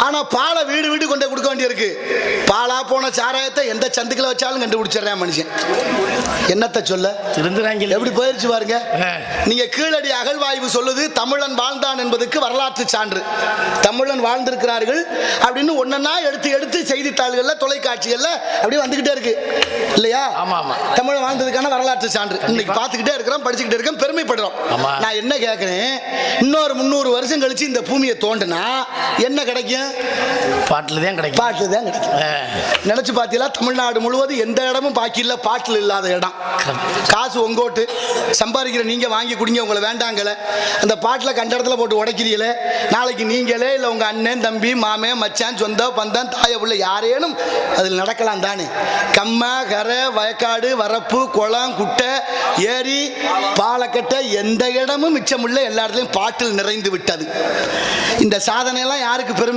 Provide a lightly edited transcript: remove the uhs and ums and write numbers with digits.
ஆனா பாலை வீடு வீடு கொண்டு கொடுக்க வேண்டியிருக்கு. பாலா போன சாராயத்தை எந்த சந்துக்களை வச்சாலும் கண்டுபிடிச்சிடுறேன் மனுஷன். என்னத்தை சொல்ல எப்படி போயிருச்சு பாருங்க. நீங்க கீழடி அகழ்வாய்வு சொல்லுது தமிழன் வாழ்ந்தான் என்பதுக்கு வரலாற்று சான்று. தமிழன் வாழ்ந்திருக்கிறார்கள் அப்படின்னு ஒன்னா எடுத்து எடுத்து செய்தித்தாள்கள்ல தொலைக்காட்சிகள்ல அப்படியே வந்துகிட்டே இருக்கு இல்லையா? தமிழன் வாழ்ந்ததுக்கான வரலாற்று சான்று இன்னைக்கு பார்த்துக்கிட்டே இருக்கிறோம், படிச்சுக்கிட்டே இருக்கோம், பெருமைப்படுறோம். நான் என்ன கேட்கிறேன், இன்னொரு 300 வருஷம் கழிச்சு இந்த பூமியை தோண்டுனா என்ன கிடைக்கும்? பாட்டில் தான் கிடைக்கும். பாட்டில் தான் கிடைக்கும். நினைச்சு பார்த்தீங்களா? தமிழ்நாடு முழுவதும் எந்த இடமும் பாக்கி இல்லை, பாட்டில் இல்லாத இடம். காசு உங்கோட்டு சம்பாதிக்கிற நீங்க வாங்கி குடிங்க, உங்களை வேண்டாங்கல. அந்த பாட்டில் கண்ட இடத்துல போட்டு உடைக்கிறீங்களே, நாளைக்கு நீங்களே இல்லை உங்க அண்ணன் தம்பி மாமே மச்சான் சொந்த பந்தம் தாய உள்ள யாரேனும் அதில் நடக்கலாம் தானே. கம்மா கரை வயக்காடு வரப்பு குளம் குட்டை ஏரி பாலக்கட்டை எந்த இடமும் மிச்சமுள்ள எல்லா இடத்துலையும் பாட்டில் நிறைந்து விட்டது. இந்த சாதனையெல்லாம் யாருக்கு பெருமை?